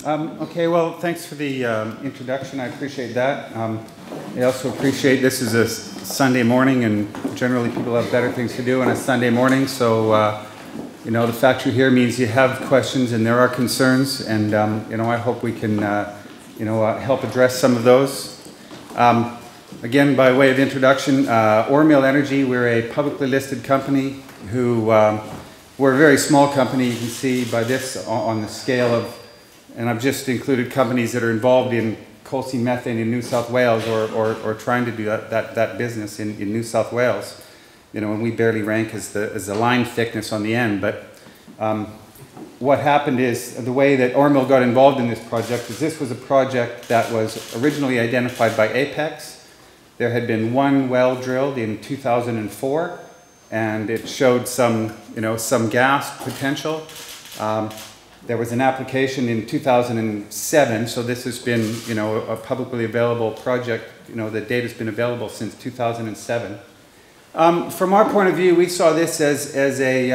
Okay, well, thanks for the introduction. I appreciate that. I also appreciate this is a Sunday morning, and generally people have better things to do on a Sunday morning. So, you know, the fact you're here means you have questions and there are concerns, and you know, I hope we can, you know, help address some of those. Again, by way of introduction, Ormill Energy, we're a publicly listed company who we're a very small company. You can see by this on the scale of. And I've just included companies that are involved in coal seam methane in New South Wales or trying to do that business in New South Wales. You know, and we barely rank as the line thickness on the end. But what happened is the way that Ormill got involved in this project is this was a project that was originally identified by Apex. There had been one well drilled in 2004, and it showed some, you know, some gas potential. There was an application in 2007, so this has been, you know, a publicly available project. You know, the data's been available since 2007. From our point of view, we saw this as a,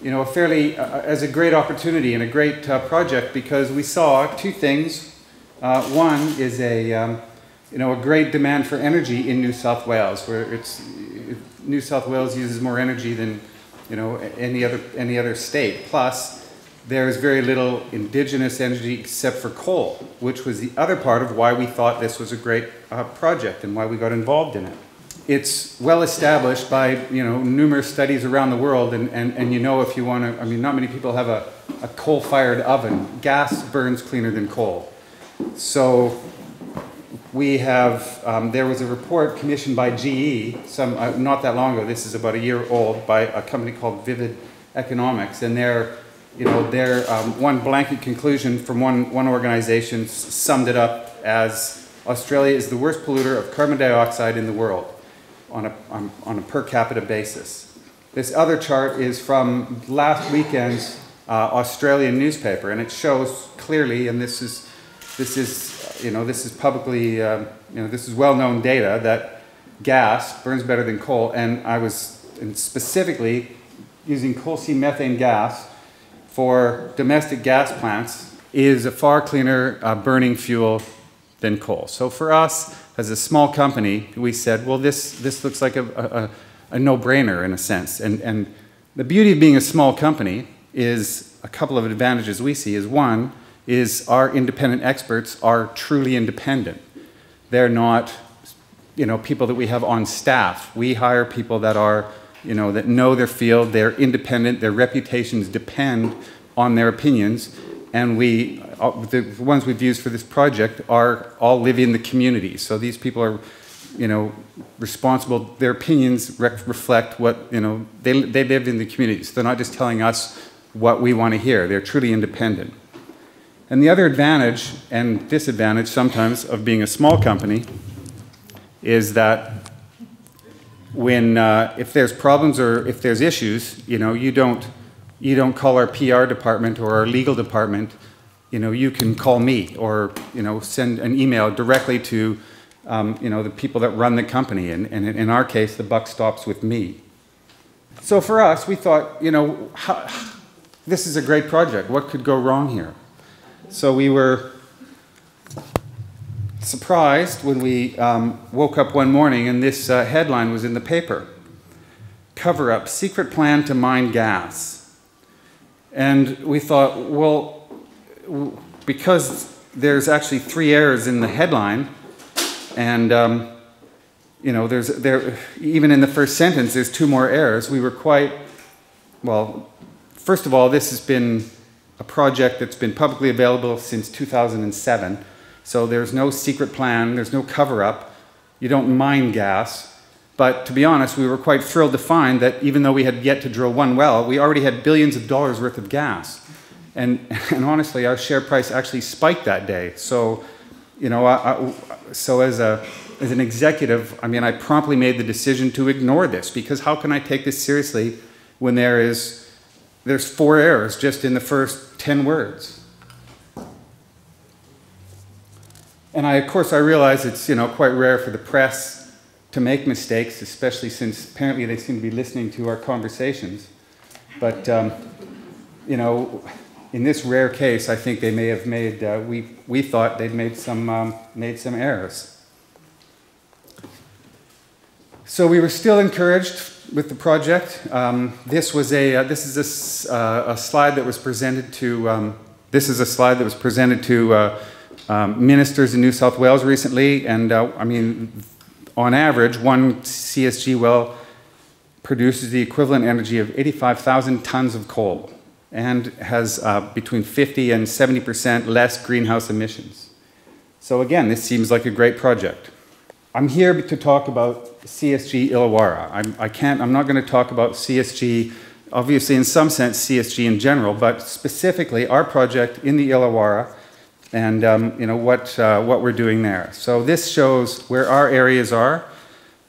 you know, as a great opportunity and a great project because we saw two things. One is you know, a great demand for energy in New South Wales, where New South Wales uses more energy than, you know, any other state. Plus, there is very little indigenous energy except for coal, which was the other part of why we thought this was a great project and why we got involved in it. It's well established by, you know, numerous studies around the world, and you know, if you want to, I mean, not many people have a coal-fired oven. Gas burns cleaner than coal. So we have, there was a report commissioned by GE not that long ago, this is about a year old, by a company called Vivid Economics, and their one blanket conclusion from one organization summed it up as Australia is the worst polluter of carbon dioxide in the world on a per capita basis. This other chart is from last weekend's Australian newspaper, and it shows clearly, and this is publicly, you know, this is well-known data that gas burns better than coal, and specifically using coal seam methane gas for domestic gas plants is a far cleaner burning fuel than coal. So for us, as a small company, we said, well, this looks like a no-brainer in a sense. And the beauty of being a small company is a couple of advantages we see. One is our independent experts are truly independent. They're not, you know, people that we have on staff. We hire people that are, you know, that know their field, they're independent, their reputations depend on their opinions, and the ones we've used for this project all live in the community. So these people are, you know, responsible, their opinions reflect what, you know, they live in the community. So they're not just telling us what we want to hear, they're truly independent. And the other advantage and disadvantage sometimes of being a small company is that if there's problems or if there's issues, you know, you don't call our PR department or our legal department. You know, you can call me or, you know, send an email directly to, you know, the people that run the company. And in our case, the buck stops with me. So for us, we thought, you know, this is a great project. What could go wrong here? So we were surprised when we woke up one morning and this headline was in the paper. Cover up, secret plan to mine gas. And we thought, well, because there's actually 3 errors in the headline, and you know, even in the first sentence, there's 2 more errors. We were quite, well, first of all, this has been a project that's been publicly available since 2007. So there's no secret plan, there's no cover-up, you don't mine gas. But to be honest, we were quite thrilled to find that even though we had yet to drill one well, we already had billions of dollars worth of gas. And honestly, our share price actually spiked that day. So, you know, so as an executive, I mean, I promptly made the decision to ignore this, because how can I take this seriously when there's 4 errors just in the first 10 words? And of course, I realize it's, you know, quite rare for the press to make mistakes, especially since apparently they seem to be listening to our conversations. But, you know, in this rare case, I think they may have made, we thought they'd made some errors. So we were still encouraged with the project. This is a slide that was presented to, ministers in New South Wales recently, and I mean, on average, one CSG well produces the equivalent energy of 85,000 tons of coal and has between 50 and 70% less greenhouse emissions. So again, this seems like a great project. I'm here to talk about CSG Illawarra. I'm not going to talk about CSG, obviously in some sense CSG in general, but specifically our project in the Illawarra and what we're doing there. So this shows where our areas are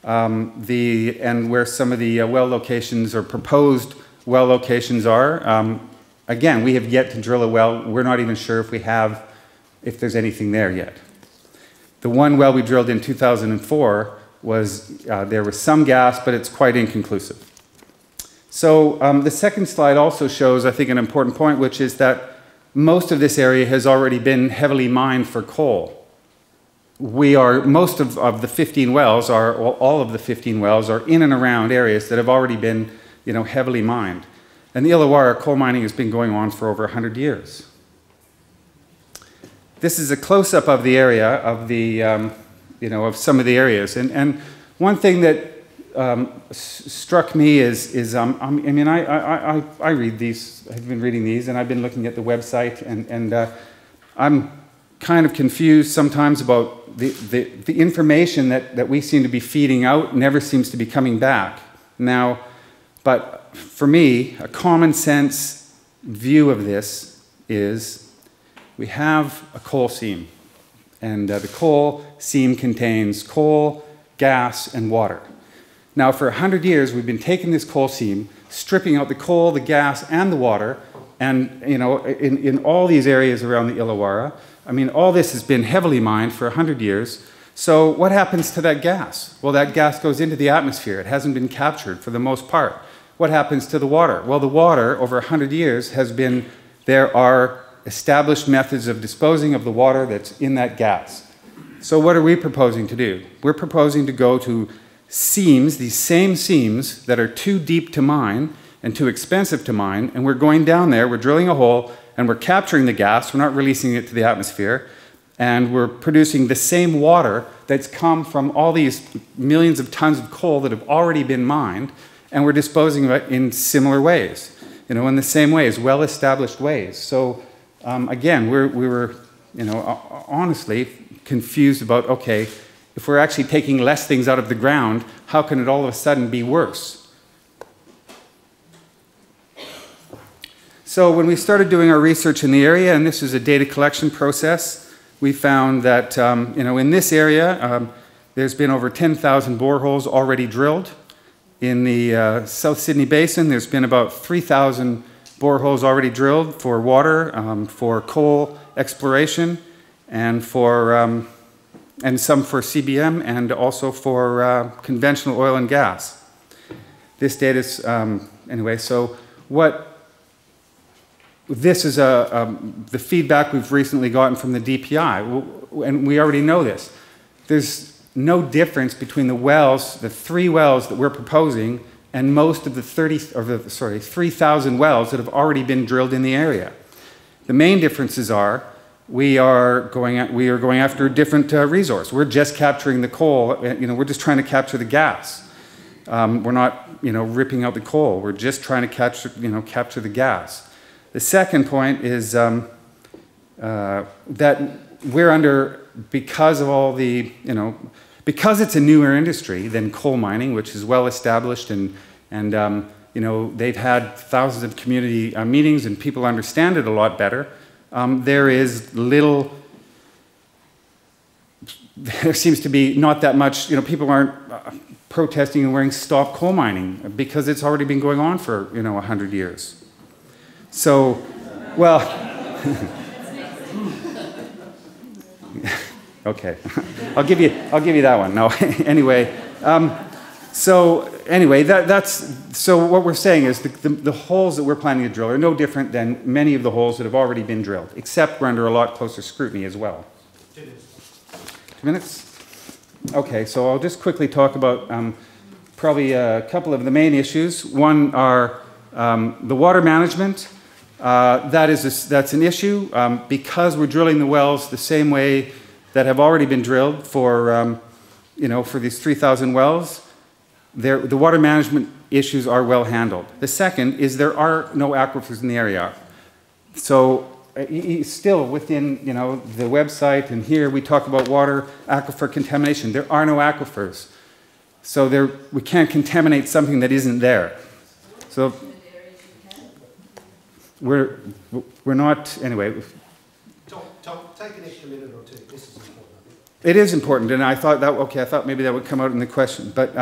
and where some of the well locations or proposed well locations are. Again, we have yet to drill a well. We're not even sure if there's anything there yet. The one well we drilled in 2004 there was some gas, but it's quite inconclusive. So the second slide also shows, I think, an important point, which is that most of this area has already been heavily mined for coal. Most of the 15 wells all of the 15 wells are in and around areas that have already been, heavily mined. And the Illawarra coal mining has been going on for over 100 years. This is a close-up of the area, of some of the areas. And one thing that struck me is I read these, I've been reading these, and I've been looking at the website, and I'm kind of confused sometimes about the information that we seem to be feeding out never seems to be coming back. Now, but for me, a common sense view of this is we have a coal seam, and the coal seam contains coal, gas, and water. Now, for 100 years, we've been taking this coal seam, stripping out the coal, the gas, and the water, and in all these areas around the Illawarra, I mean, all this has been heavily mined for 100 years. So what happens to that gas? Well, that gas goes into the atmosphere. It hasn't been captured for the most part. What happens to the water? Well, the water, over 100 years, there are established methods of disposing of the water that's in that gas. So what are we proposing to do? We're proposing to go to seams, these same seams that are too deep to mine and too expensive to mine, and we're going down there, we're drilling a hole, and we're capturing the gas, we're not releasing it to the atmosphere, and we're producing the same water that's come from all these millions of tons of coal that have already been mined, and we're disposing of it in similar ways, in the same ways, well-established ways. So again, we were, honestly confused about, okay, if we're actually taking less things out of the ground, how can it all of a sudden be worse? So when we started doing our research in the area, and this was a data collection process, we found that, in this area, there's been over 10,000 boreholes already drilled. In the South Sydney Basin, there's been about 3,000 boreholes already drilled for water, for coal exploration, and some for CBM, and also for conventional oil and gas. This data is, anyway, so this is the feedback we've recently gotten from the DPI, and we already know this. There's no difference between the 3 wells that we're proposing and most of the 3,000 wells that have already been drilled in the area. The main differences are we are going after a different resource. We're just capturing the coal. We're just trying to capture the gas. We're not ripping out the coal. We're just trying to capture the gas. The second point is that we're under, because of all the because it's a newer industry than coal mining, which is well established, and they've had thousands of community meetings and people understand it a lot better. There seems to be not that much, people aren't protesting and wearing stop coal mining because it's already been going on for 100 years. So, well, okay, I'll give you that one. No, anyway, So anyway, so what we're saying is the holes that we're planning to drill are no different than many of the holes that have already been drilled, except we're under a lot closer scrutiny as well. 2 minutes? Okay, so I'll just quickly talk about probably a couple of the main issues. One are the water management. That's an issue because we're drilling the wells the same way that have already been drilled for, for these 3,000 wells. The water management issues are well handled. The second is there are no aquifers in the area. So still within the website and here we talk about water aquifer contamination. There are no aquifers. So we can't contaminate something that isn't there. So we're not, anyway. Tom, take an extra minute or two. This is important. It is important, and I thought maybe that would come out in the question. But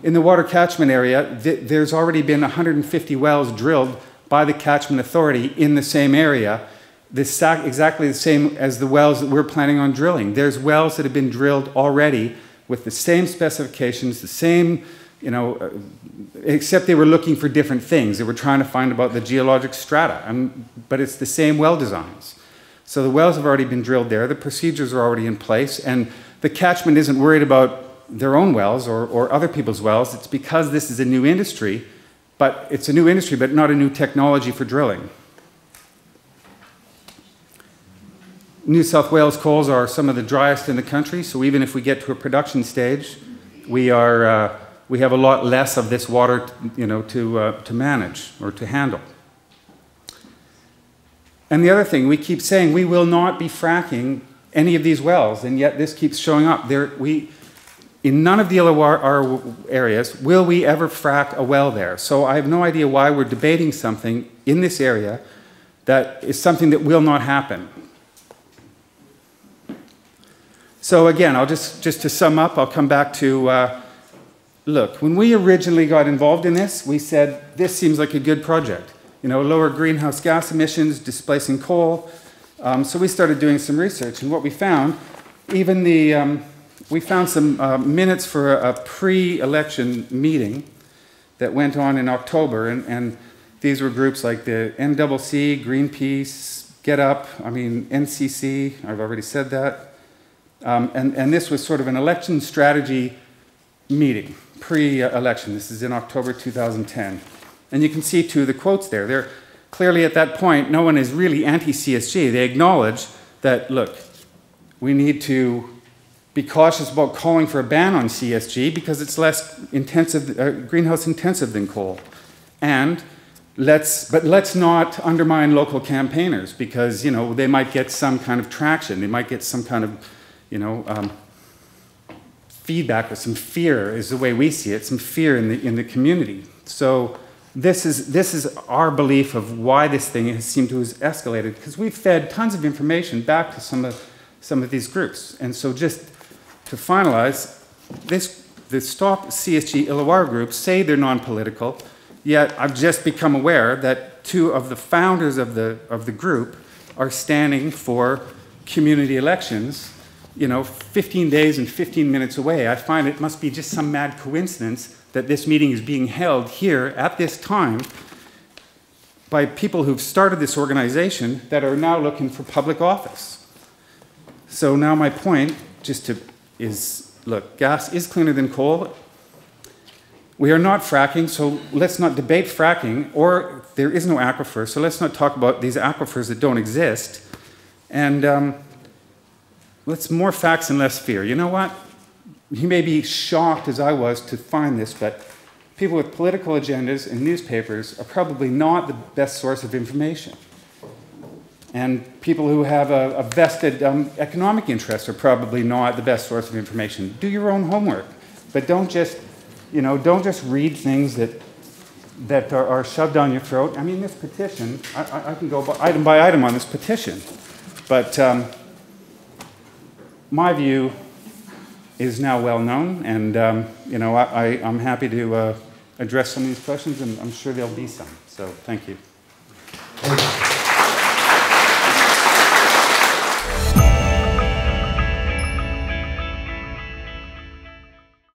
in the water catchment area, there's already been 150 wells drilled by the catchment authority in the same area, exactly the same as the wells that we're planning on drilling. There's wells that have been drilled already with the same specifications, the same, except they were looking for different things. They were trying to find about the geologic strata, but it's the same well designs. So the wells have already been drilled there, the procedures are already in place, and the catchment isn't worried about their own wells or other people's wells. It's because this is a new industry, but it's a new industry, but not a new technology for drilling. New South Wales coals are some of the driest in the country, so even if we get to a production stage, we have a lot less of this water, to manage or to handle. And the other thing, we keep saying we will not be fracking any of these wells, and yet this keeps showing up. In none of the Illawarra areas will we ever frack a well there. So I have no idea why we're debating something in this area that is something that will not happen. So again, I'll just to sum up, I'll come back to, look, when we originally got involved in this, we said, this seems like a good project. Lower greenhouse gas emissions, displacing coal. So we started doing some research, and what we found, we found some minutes for a pre-election meeting that went on in October, and these were groups like the NCC, Greenpeace, Get Up, NCC, I've already said that. And this was sort of an election strategy meeting, pre-election. This is in October 2010. And you can see two of the quotes there. They're clearly at that point, no one is really anti-CSG. They acknowledge that, look, we need to be cautious about calling for a ban on CSG because it's less intensive, greenhouse intensive than coal. And let's not undermine local campaigners because, they might get some kind of traction. They might get some kind of, feedback or some fear is the way we see it, some fear in the community. So this is our belief of why this thing has seemed to have escalated, because we've fed tons of information back to some of these groups. And so just to finalize, the Stop CSG Illawarra groups say they're non-political, yet I've just become aware that two of the founders of the group are standing for community elections, 15 days and 15 minutes away. I find it must be just some mad coincidence that this meeting is being held here at this time by people who've started this organization that are now looking for public office. So now my point is, look, gas is cleaner than coal. We are not fracking, so let's not debate fracking, or there is no aquifer, so let's not talk about these aquifers that don't exist. And let's more facts and less fear. You know what? You may be shocked, as I was, to find this, but people with political agendas and newspapers are probably not the best source of information. And people who have a vested economic interest are probably not the best source of information. Do your own homework, but don't just read things that are shoved down your throat. This petition, I can go by item on this petition, but my view is now well known, and I'm happy to address some of these questions, and I'm sure there'll be some. So thank you.